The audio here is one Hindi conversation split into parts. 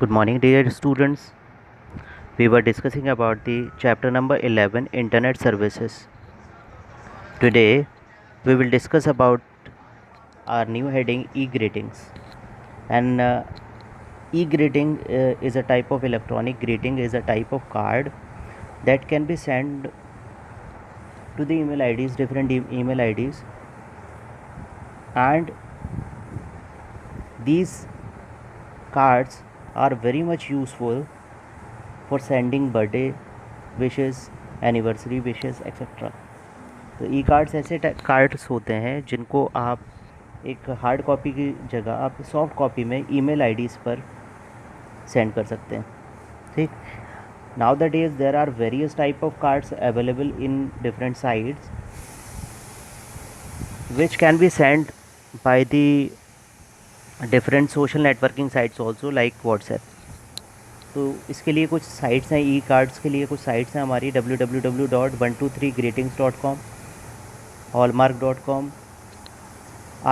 Good morning, dear students. We were discussing about the chapter number 11, Internet Services. Today, we will discuss about our new heading, e-greetings. And e-greeting is a type of electronic greeting, is a type of card that can be sent to the email IDs, different email IDs, and these cards are very much useful for sending birthday wishes, anniversary wishes etcetera. तो ई कार्ड्स ऐसे कार्ड्स होते हैं जिनको आप एक हार्ड कॉपी की जगह आप सॉफ्ट कॉपी में ईमेल आईडीज़ पर सेंड कर सकते हैं. ठीक. Now the days there are various type of cards available in different sites which can be send by the different social networking sites also like WhatsApp. तो इसके लिए कुछ साइट्स हैं, ई कार्ड्स के लिए कुछ साइट्स हैं हमारी www.123greetings.com, hallmark.com,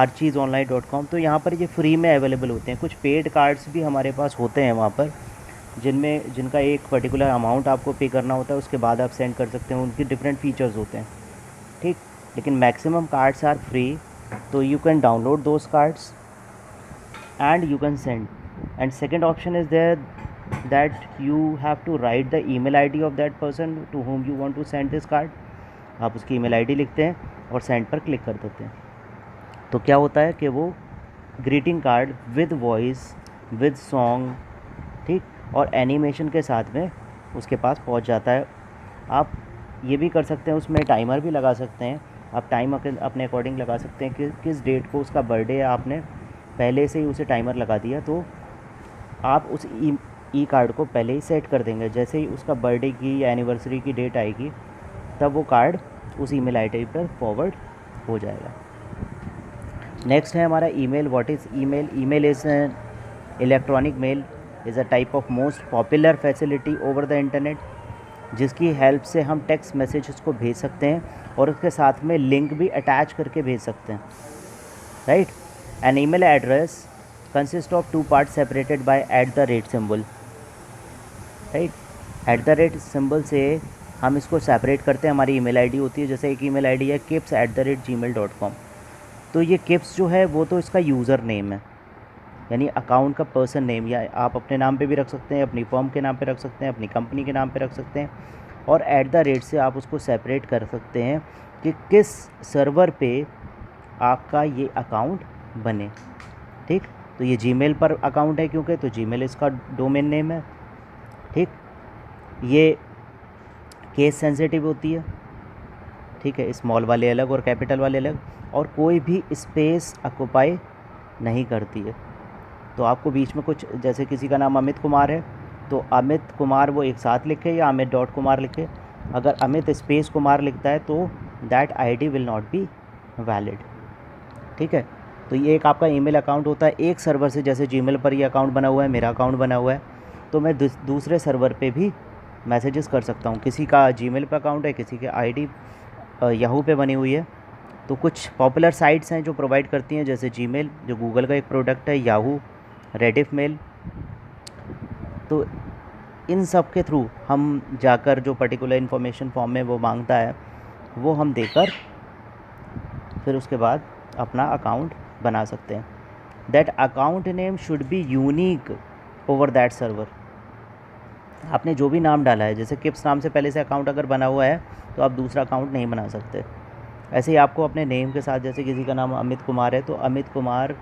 archiesonline.com. तो यहाँ पर ये फ्री में अवेलेबल होते हैं. कुछ पेड कार्ड्स भी हमारे पास होते हैं वहाँ पर जिनका एक पर्टिकुलर अमाउंट आपको पे करना होता है, उसके बाद आप सेंड कर सकते हैं. उनके डिफरेंट फीचर्स होते हैं. ठीक. लेकिन मैक्सिमम कार्ड्स आर फ्री, तो you can download those cards and you can send. And second option is there that you have to write the email ID of that person to whom you want to send this card. आप उसकी email ID लिखते हैं और send पर क्लिक कर देते हैं. तो क्या होता है कि वो greeting card with voice, with song, ठीक, और एनिमेशन के साथ में उसके पास पहुंच जाता है. आप ये भी कर सकते हैं, उसमें टाइमर भी लगा सकते हैं. आप टाइम अपने अकॉर्डिंग लगा सकते हैं कि किस डेट को उसका बर्थडे है, आपने पहले से ही उसे टाइमर लगा दिया, तो आप उस ई कार्ड को पहले ही सेट कर देंगे. जैसे ही उसका बर्थडे की या एनिवर्सरी की डेट आएगी तब वो कार्ड उस ईमेल आईडी पर फॉरवर्ड हो जाएगा. नेक्स्ट है हमारा email. What is email? Email is an electronic mail, is a type of most popular facility over the internet, जिसकी हेल्प से हम टेक्स्ट मैसेजेस को भेज सकते हैं और उसके साथ में लिंक भी अटैच करके भेज सकते हैं. Right. An email address consists of two parts separated by @ symbol. Right. @ Symbol से हम इसको सेपरेट करते हैं. हमारी ईमेल आईडी होती है, जैसे एक ईमेल आईडी है kips@gmail.com. तो ये किप्स जो है वो तो इसका यूज़र नेम है, यानी अकाउंट का पर्सन नेम, या आप अपने नाम पे भी रख सकते हैं, अपनी फर्म के नाम पे रख सकते हैं, अपनी कंपनी के नाम पे रख सकते हैं. और @ से आप उसको सेपरेट कर सकते हैं कि किस सर्वर पे आपका ये अकाउंट बने. ठीक. तो ये जीमेल पर अकाउंट है क्योंकि, तो जीमेल इसका डोमेन नेम है. ठीक. ये केस सेंसिटिव होती है. ठीक है. स्मॉल वाले अलग और कैपिटल वाले अलग, और कोई भी स्पेस ऑक्यूपाई नहीं करती है. तो आपको बीच में कुछ, जैसे किसी का नाम अमित कुमार है तो अमित कुमार वो एक साथ लिखे या अमित डॉट कुमार लिखे. अगर अमित स्पेस कुमार लिखता है तो that ID will not be valid. ठीक है. तो ये एक आपका ईमेल अकाउंट होता है. एक सर्वर से, जैसे जीमेल पर ये अकाउंट बना हुआ है, मेरा अकाउंट बना हुआ है, तो मैं दूसरे सर्वर पे भी मैसेजेस कर सकता हूँ. किसी का जीमेल पे अकाउंट है, किसी के आईडी याहू पे बनी हुई है. तो कुछ पॉपुलर साइट्स हैं जो प्रोवाइड करती हैं, जैसे जीमेल जो गूगल का एक प्रोडक्ट है, याहू, रेडिफ मेल. तो इन सब के थ्रू हम जाकर जो पर्टिकुलर इन्फॉर्मेशन फॉर्म में वो मांगता है वो हम देकर फिर उसके बाद अपना अकाउंट बना सकते हैं. That account name should be unique over that server. आपने जो भी नाम डाला है, जैसे किप्स नाम से पहले से अकाउंट अगर बना हुआ है तो आप दूसरा अकाउंट नहीं बना सकते. ऐसे ही आपको अपने नेम के साथ, जैसे किसी का नाम अमित कुमार है तो अमित कुमार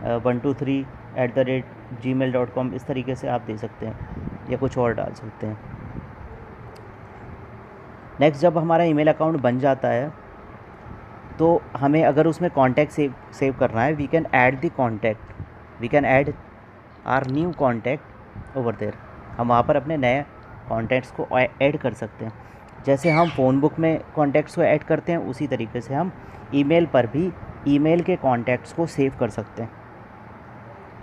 123@gmail.com, इस तरीके से आप दे सकते हैं या कुछ और डाल सकते हैं. नेक्स्ट, जब हमारा ईमेल अकाउंट बन जाता है तो हमें अगर उसमें कॉन्टैक्ट सेव करना है, we can add the contact, we can add our new contact over there. हम वहाँ पर अपने नए कॉन्टैक्ट्स को ऐड कर सकते हैं. जैसे हम फ़ोन बुक में कॉन्टैक्ट्स को ऐड करते हैं, उसी तरीके से हम ईमेल पर भी ईमेल के कॉन्टैक्ट्स को सेव कर सकते हैं.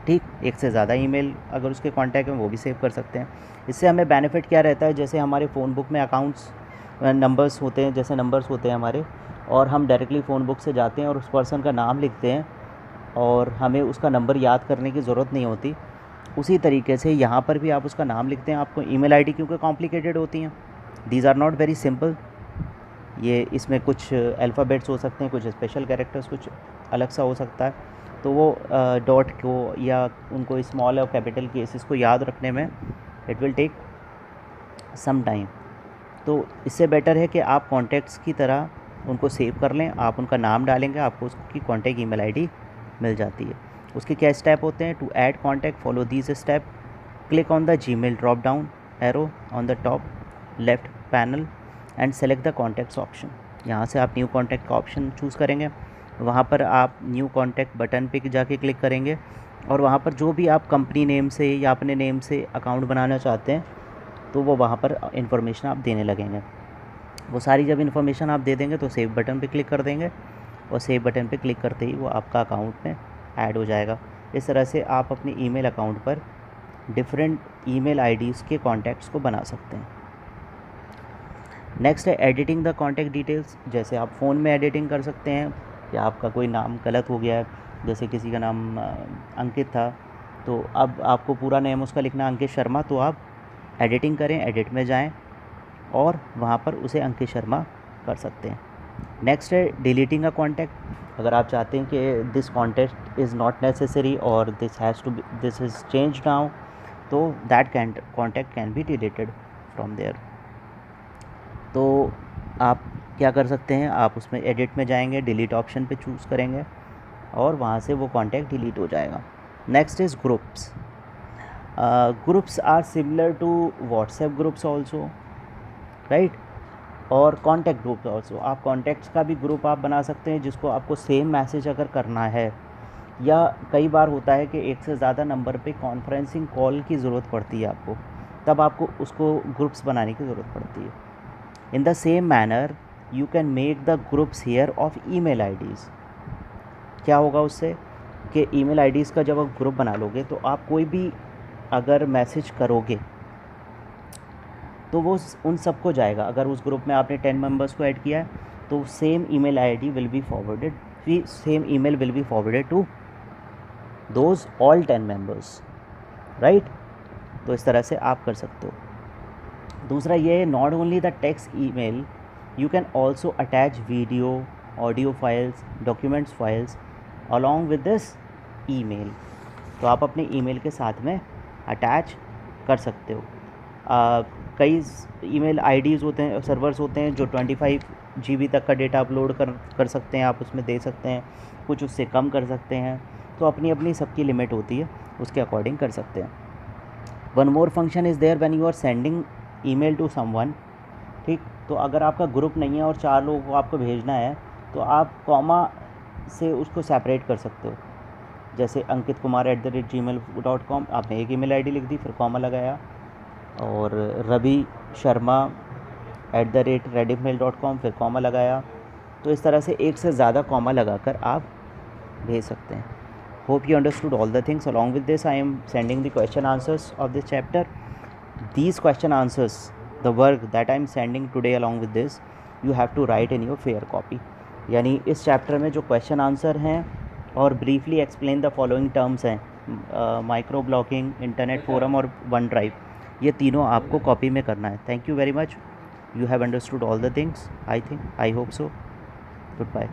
ठीक. एक से ज़्यादा ईमेल अगर उसके कॉन्टैक्ट हैं वो भी सेव कर सकते हैं. इससे हमें बेनिफिट क्या रहता है, जैसे हमारे फ़ोन बुक में अकाउंट्स नंबर्स होते हैं, जैसे नंबर्स होते हैं हमारे, और हम डायरेक्टली फ़ोन बुक से जाते हैं और उस पर्सन का नाम लिखते हैं और हमें उसका नंबर याद करने की ज़रूरत नहीं होती. उसी तरीके से यहाँ पर भी आप उसका नाम लिखते हैं। आपको ईमेल आईडी क्योंकि कॉम्प्लिकेटेड होती हैं, these are not very simple. ये इसमें कुछ अल्फ़ाबेट्स हो सकते हैं, कुछ स्पेशल कैरेक्टर्स, कुछ अलग सा हो सकता है। तो वो डॉट को या उनको स्मॉल और कैपिटल केसेस को याद रखने में it will take some time. तो इससे बेटर है कि आप कॉन्टैक्ट्स की तरह उनको सेव कर लें। आप उनका नाम डालेंगे, आपको उसकी कॉन्टैक्ट ईमेल आईडी मिल जाती है। उसके क्या स्टेप होते हैं? To add contact follow these step, click on the Gmail drop down arrow on the top left panel and select the contacts option. यहाँ से आप न्यू कॉन्टैक्ट का ऑप्शन चूज़ करेंगे। वहाँ पर आप न्यू कॉन्टैक्ट बटन पे जाके क्लिक करेंगे और वहाँ पर जो भी आप कंपनी नेम से या अपने नेम से अकाउंट बनाना चाहते हैं तो वो वहाँ पर इन्फॉर्मेशन आप देने लगेंगे। वो सारी जब इन्फॉर्मेशन आप दे देंगे तो सेव बटन पे क्लिक कर देंगे और सेव बटन पे क्लिक करते ही वो आपका अकाउंट में ऐड हो जाएगा। इस तरह से आप अपने ईमेल अकाउंट पर डिफरेंट ईमेल आईडीज़ के कॉन्टैक्ट्स को बना सकते हैं। नेक्स्ट है एडिटिंग द कॉन्टैक्ट डिटेल्स। जैसे आप फ़ोन में एडिटिंग कर सकते हैं या आपका कोई नाम गलत हो गया है, जैसे किसी का नाम अंकित था तो अब आपको पूरा नेम उसका लिखना अंकित शर्मा, तो आप एडिटिंग करें, एडिट में जाएं और वहाँ पर उसे अंकित शर्मा कर सकते हैं। नेक्स्ट है डिलीटिंग अ कॉन्टैक्ट। अगर आप चाहते हैं कि this contact is not necessary और दिस इज़ चेंज नाउ, तो that contact can be deleted from there. तो आप क्या कर सकते हैं, आप उसमें एडिट में जाएंगे, डिलीट ऑप्शन पे चूज़ करेंगे और वहाँ से वो कॉन्टैक्ट डिलीट हो जाएगा। Next is groups. Groups are similar to WhatsApp groups also, right, और कॉन्टैक्ट ग्रुप ऑल्सो। आप कॉन्टैक्ट्स का भी ग्रुप आप बना सकते हैं जिसको आपको सेम मैसेज अगर करना है, या कई बार होता है कि एक से ज़्यादा नंबर पे कॉन्फ्रेंसिंग कॉल की ज़रूरत पड़ती है आपको, तब आपको उसको ग्रुप्स बनाने की ज़रूरत पड़ती है। In the same manner you can make the groups here of email IDs. क्या होगा उससे कि ईमेल आईडीज़ का जब आप ग्रुप बना लोगे तो आप कोई भी अगर मैसेज करोगे तो वो उन सबको जाएगा। अगर उस ग्रुप में आपने 10 मेंबर्स को ऐड किया है तो same email ID will be forwarded, same email will be forwarded to those all 10 members, right. तो इस तरह से आप कर सकते हो। दूसरा ये है, not only the text email, you can also attach video, audio files, documents files along with this email. तो आप अपने ईमेल के साथ में अटैच कर सकते हो। कई ईमेल आईडीज़ होते हैं, सर्वर्स होते हैं जो 25 GB तक का डेटा अपलोड कर सकते हैं, आप उसमें दे सकते हैं, कुछ उससे कम कर सकते हैं। तो अपनी अपनी सबकी लिमिट होती है, उसके अकॉर्डिंग कर सकते हैं। One more function is there when you are sending email to someone, ठीक। तो अगर आपका ग्रुप नहीं है और 4 लोगों को आपको भेजना है तो आप कॉमा से उसको सेपरेट कर सकते हो। जैसे अंकित कुमार @gmail.com, आपने एक ईमेल आईडी लिख दी, फिर कॉमा लगाया, और रवि शर्मा @rediffmail.com, फिर कॉमा लगाया। तो इस तरह से एक से ज़्यादा कॉमा लगाकर आप भेज सकते हैं। Hope you understood all the things. Along with this I am sending the question answers of this chapter. These question answers, the work that I am sending today along with this, you have to write in your fair copy। यानी इस चैप्टर में जो क्वेश्चन आंसर हैं और briefly explain the following terms हैं, माइक्रो ब्लॉकिंग, इंटरनेट फोरम और वन ड्राइव, ये तीनों आपको कॉपी में करना है। Thank you very much. You have understood all the things, I hope so. Good bye.